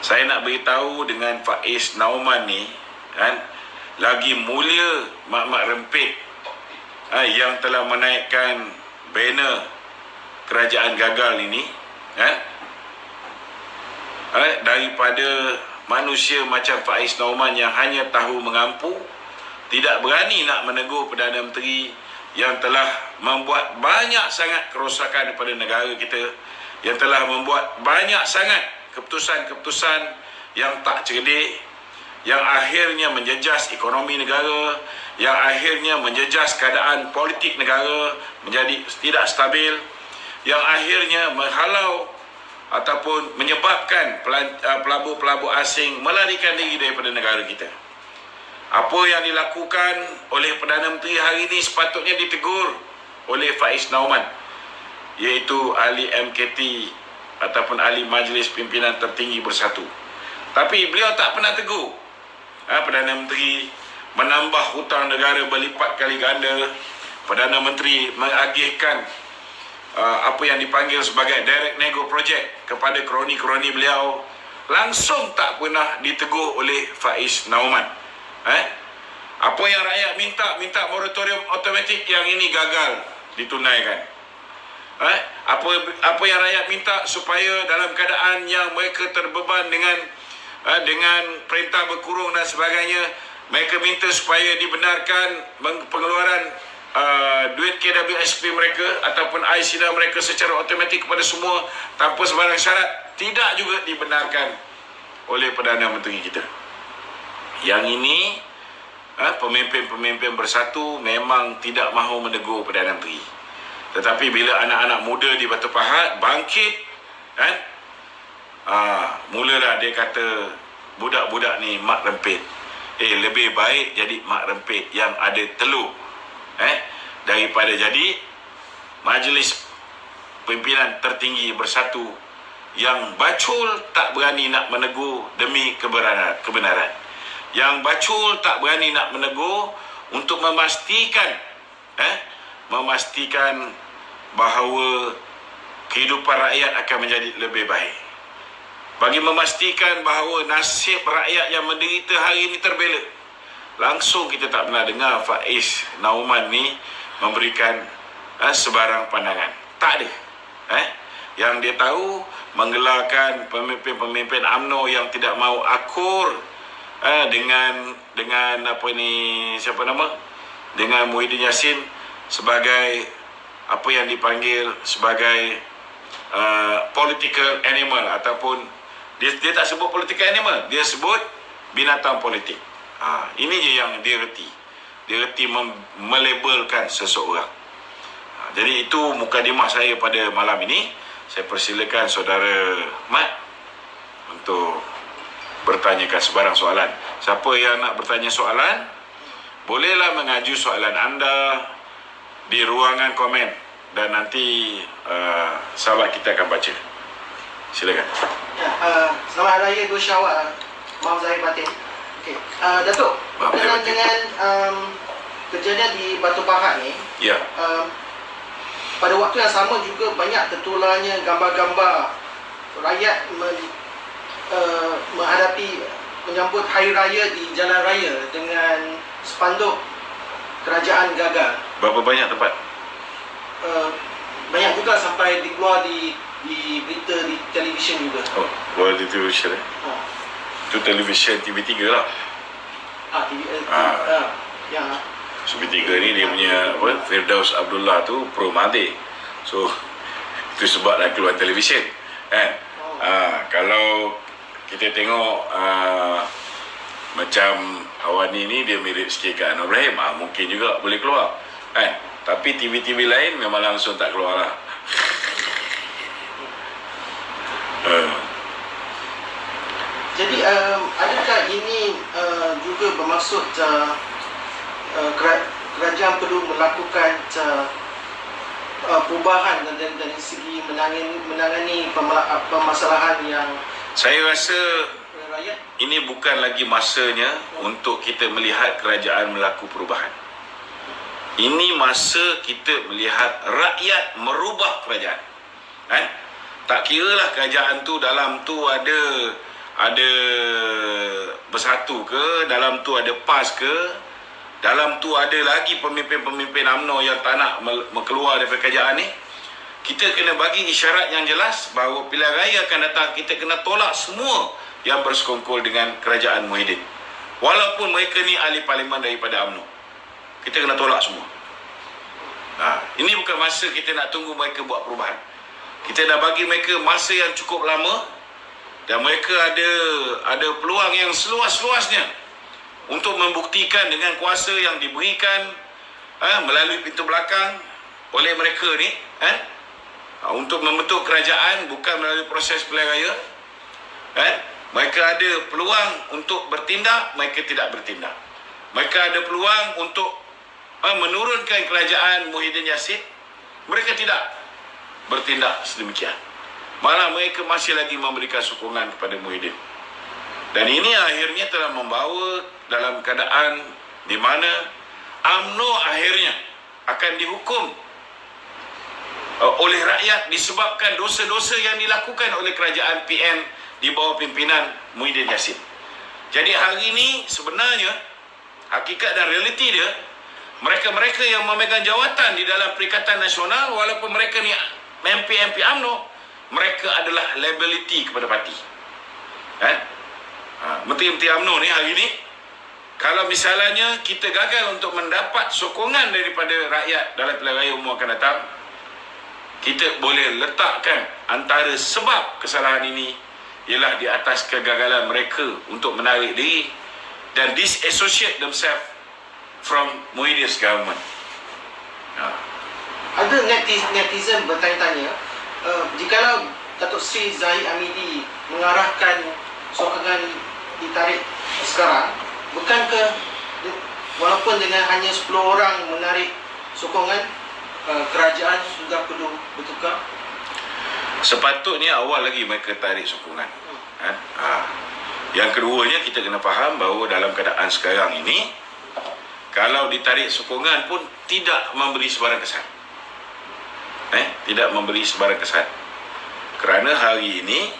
Saya nak beritahu dengan Faiz Nauman ni kan, lagi mulia mak-mak rempit yang telah menaikkan banner kerajaan gagal ini kan, daripada manusia macam Faiz Nauman yang hanya tahu mengampu, tidak berani nak menegur Perdana Menteri yang telah membuat banyak sangat kerosakan kepada negara kita, yang telah membuat banyak sangat keputusan-keputusan yang tak cerdik, yang akhirnya menjejas ekonomi negara, yang akhirnya menjejas keadaan politik negara menjadi tidak stabil, yang akhirnya menghalau ataupun menyebabkan pelabur-pelabur asing melarikan diri daripada negara kita. Apa yang dilakukan oleh Perdana Menteri hari ini sepatutnya ditegur oleh Faiz Nauman, iaitu ahli MKT ataupun ahli Majlis Pimpinan Tertinggi Bersatu. Tapi beliau tak pernah tegur Perdana Menteri menambah hutang negara berlipat kali ganda. Perdana Menteri mengagihkan apa yang dipanggil sebagai direct nego project kepada kroni-kroni beliau. Langsung tak pernah ditegur oleh Faiz Nauman. Apa yang rakyat minta moratorium automatik, yang ini gagal ditunaikan. Apa yang rakyat minta supaya dalam keadaan yang mereka terbeban dengan perintah berkurung dan sebagainya, mereka minta supaya dibenarkan pengeluaran duit KWSP mereka ataupun ICDA mereka secara automatik kepada semua tanpa sebarang syarat, tidak juga dibenarkan oleh Perdana Menteri kita. Yang ini pemimpin-pemimpin bersatu memang tidak mahu menegur Perdana Menteri. Tetapi bila anak-anak muda di Batu Pahat bangkit kan, mulalah dia kata budak-budak ni mak rempit. Lebih baik jadi mak rempit yang ada telur daripada jadi Majlis Pimpinan Tertinggi Bersatu yang bacul tak berani nak menegur demi kebenaran. Yang bacul tak berani nak menegur untuk memastikan bahawa kehidupan rakyat akan menjadi lebih baik. Bagi memastikan bahawa nasib rakyat yang menderita hari ini terbela. Langsung kita tak pernah dengar Faiz Nauman ni memberikan sebarang pandangan. Tak ada. Yang dia tahu menggelarkan pemimpin-pemimpin UMNO yang tidak mahu akur dengan apa ni, siapa nama? Dengan Muhyiddin Yassin sebagai apa yang dipanggil sebagai political animal, ataupun dia tak sebut political animal, dia sebut binatang politik. Ini je yang dia reti. Dia reti melabelkan seseorang. Jadi itu mukadimah saya pada malam ini. Saya persilakan saudara Mat untuk bertanyakan sebarang soalan. Siapa yang nak bertanya soalan, bolehlah mengaju soalan anda di ruangan komen dan nanti sahabat kita akan baca. Silakan. Selamat Hari Raya 2 Syawal. Maaf Zahir Batin. Okey, Datuk, berkenaan dengan kejadian di Batu Pahat ni, ya. Pada waktu yang sama juga banyak tertularnya gambar-gambar rakyat menghadapi menyambut Hari Raya di jalan raya dengan spanduk kerajaan gagal. Berapa banyak tempat? Banyak juga sampai dikeluar di berita di televisyen juga. Oh, keluar di televisyen. Itu televisyen TV3 lah. Yang TV3 ni dia punya Firdaus Abdullah tu pro Mahathir. So itu sebab dah keluar televisyen kan. Kalau kita tengok macam Awani ni dia mirip sikit kat Anwar Ibrahim, mungkin juga boleh keluar kan. Tapi TV-TV lain memang langsung tak keluar lah. Jadi adakah ini juga bermaksud kerajaan perlu melakukan perubahan dari segi menangani permasalahan yang saya rasa ini bukan lagi masanya untuk kita melihat kerajaan melakukan perubahan. Ini masa kita melihat rakyat merubah kerajaan. Tak kiralah kerajaan tu dalam tu ada ada bersatu ke, dalam tu ada PAS ke, dalam tu ada lagi pemimpin-pemimpin UMNO yang tak nak keluar daripada kerajaan ni, kita kena bagi isyarat yang jelas bahawa pilihan raya akan datang, kita kena tolak semua yang bersekongkol dengan kerajaan Muhyiddin. Walaupun mereka ni ahli parlimen daripada UMNO, kita kena tolak semua. Ini bukan masa kita nak tunggu mereka buat perubahan. Kita dah bagi mereka masa yang cukup lama dan mereka ada peluang yang seluas-luasnya untuk membuktikan dengan kuasa yang diberikan melalui pintu belakang oleh mereka ni untuk membentuk kerajaan bukan melalui proses pilihan raya. Mereka ada peluang untuk bertindak, mereka tidak bertindak. Mereka ada peluang untuk menurunkan kerajaan Muhyiddin Yassin, mereka tidak bertindak sedemikian. Malah mereka masih lagi memberikan sokongan kepada Muhyiddin. Dan ini akhirnya telah membawa dalam keadaan di mana UMNO akhirnya akan dihukum oleh rakyat disebabkan dosa-dosa yang dilakukan oleh kerajaan PM di bawah pimpinan Muhyiddin Yassin. Jadi hari ini sebenarnya hakikat dan realiti dia, mereka-mereka yang memegang jawatan di dalam Perikatan Nasional, walaupun mereka ni MP UMNO, mereka adalah liability kepada parti. Menteri-menteri UMNO ni hari ni, kalau misalnya kita gagal untuk mendapat sokongan daripada rakyat dalam pilihan raya umum akan datang, kita boleh letakkan antara sebab kesalahan ini ialah di atas kegagalan mereka untuk menarik diri dan disassociate themselves from Muhyiddin's government. Ada netizen bertanya-tanya, jikalau Datuk Seri Zahid Hamidi mengarahkan sokongan ditarik sekarang, bukankah walaupun dengan hanya 10 orang menarik sokongan, kerajaan sudah perlu bertukar? Sepatutnya awal lagi mereka tarik sokongan. Yang keduanya, kita kena faham bahawa dalam keadaan sekarang ini, kalau ditarik sokongan pun tidak memberi sebarang kesan. Tidak memberi sebarang kesan. Kerana hari ini,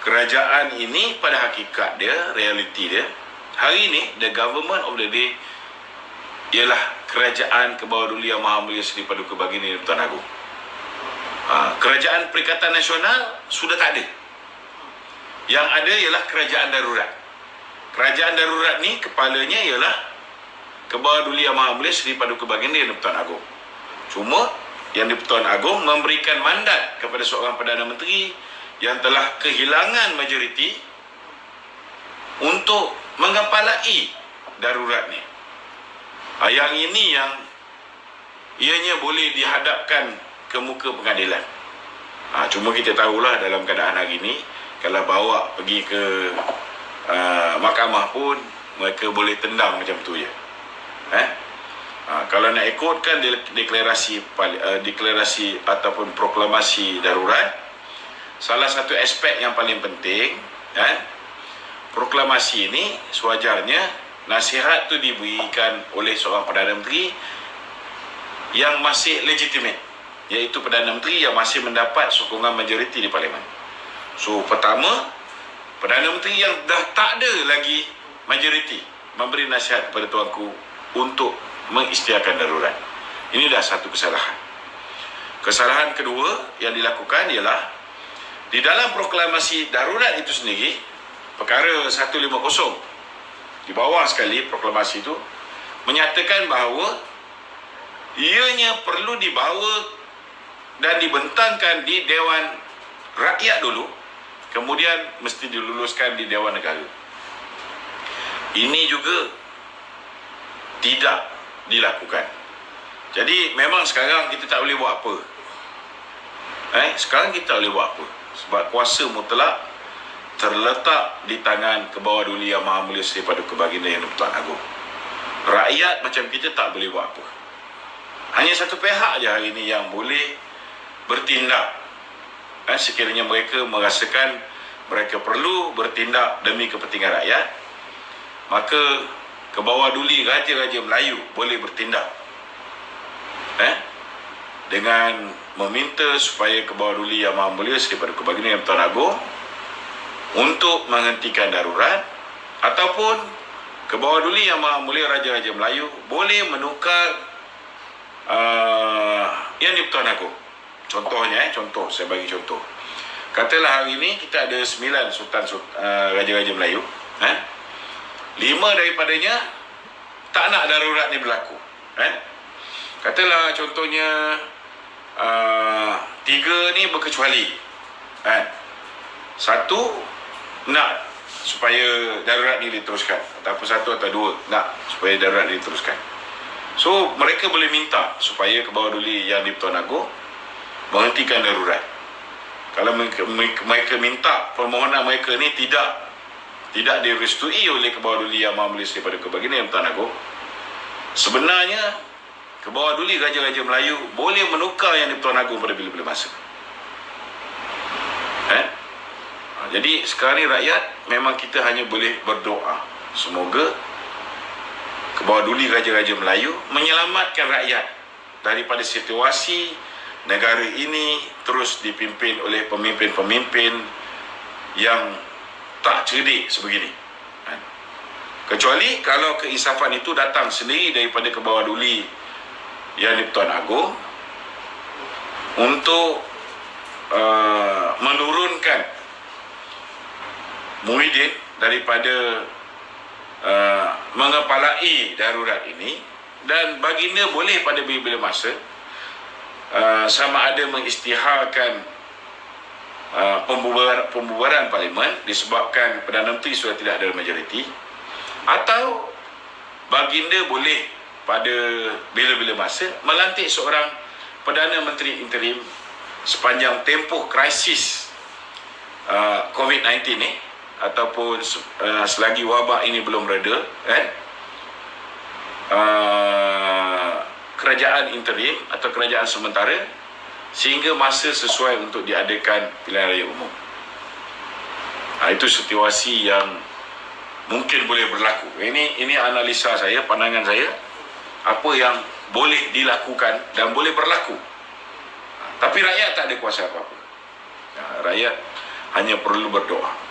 kerajaan ini pada hakikat dia, realiti dia, hari ini, the government of the day ialah kerajaan Kebawah Duli Yang Maha Mulia Seri Paduka Baginda Tuan Agong. Kerajaan Perikatan Nasional sudah tak ada. Yang ada ialah kerajaan darurat. Kerajaan darurat ni kepalanya ialah Kebawah Duli Yang Maha Mulia Seri Paduka Baginda Tuan Agong. Cuma yang di-Pertuan Agong memberikan mandat kepada seorang Perdana Menteri yang telah kehilangan majoriti untuk mengepalai darurat ni. Yang ini yang ianya boleh dihadapkan ke muka pengadilan. Cuma kita tahulah dalam keadaan hari ini, kalau bawa pergi ke mahkamah pun mereka boleh tendang macam tu je. Kalau nak ikutkan deklarasi ataupun proklamasi darurat, salah satu aspek yang paling penting, proklamasi ini sewajarnya nasihat tu diberikan oleh seorang Perdana Menteri yang masih legitimate, iaitu Perdana Menteri yang masih mendapat sokongan majoriti di Parlimen. So pertama, Perdana Menteri yang dah tak ada lagi majoriti memberi nasihat kepada tuanku untuk mengisytiharkan darurat. Ini dah satu kesalahan. Kesalahan kedua yang dilakukan ialah di dalam proklamasi darurat itu sendiri, perkara 150 di bawah sekali proklamasi itu menyatakan bahawa ianya perlu dibawa dan dibentangkan di Dewan Rakyat dulu, kemudian mesti diluluskan di Dewan Negara. Ini juga tidak dilakukan. Jadi memang sekarang kita tak boleh buat apa. Sekarang kita tak boleh buat apa, sebab kuasa mutlak terletak di tangan Kebawah Duli Yang Maha Mulia Seri Paduka Baginda Yang di-Pertuan Agong. Rakyat macam kita tak boleh buat apa. Hanya satu pihak je hari ini yang boleh bertindak. Sekiranya mereka merasakan mereka perlu bertindak demi kepentingan rakyat, maka Kebawah Duli Raja-Raja Melayu boleh bertindak dengan meminta supaya Kebawah Duli Yang Maha Mulia Seri Paduka Baginda Yang di-Pertuan Agong untuk menghentikan darurat, ataupun Kebawah Duli Yang Maha Mulia Raja-Raja Melayu boleh menukar Yang di-Pertuan Agong. Contohnya, contoh, saya bagi contoh. Katalah hari ini kita ada 9 Raja-Raja Melayu. 5 daripadanya tak nak darurat ni berlaku. Katalah contohnya 3 ni berkecuali. 1 nak supaya darurat ni diteruskan, ataupun 1 atau 2 nak supaya darurat ni diteruskan. So mereka boleh minta supaya Kebawah Duli Yang di-Pertuan Agong menghentikan darurat. Kalau mereka minta permohonan mereka ni tidak direstui oleh Kebawah Duli Yang Maha Mulia daripada Kebaginda Yang di-Pertuan Agong, sebenarnya Kebawah Duli Raja-Raja Melayu boleh menukar Yang di-Pertuan Agong pada bila-bila masa. Jadi sekarang ni rakyat memang kita hanya boleh berdoa semoga Kebawah Duli Raja-Raja Melayu menyelamatkan rakyat daripada situasi negara ini terus dipimpin oleh pemimpin-pemimpin yang tak cerdik sebegini. Kecuali kalau keinsafan itu datang sendiri daripada Kebawah Duli Yang di-Pertuan Agong untuk menurunkan Muhyiddin daripada mengepalai darurat ini, dan baginda boleh pada bila-bila masa sama ada mengisytiharkan pembubaran parlimen disebabkan Perdana Menteri sudah tidak ada majoriti, atau baginda boleh pada bila-bila masa melantik seorang Perdana Menteri interim sepanjang tempoh krisis COVID-19 ni, ataupun selagi wabak ini belum reda, kerajaan interim atau kerajaan sementara sehingga masa sesuai untuk diadakan pilihan raya umum. Itu situasi yang mungkin boleh berlaku. Ini analisa saya, pandangan saya, apa yang boleh dilakukan dan boleh berlaku. Tapi rakyat tak ada kuasa apa-apa. Rakyat hanya perlu berdoa.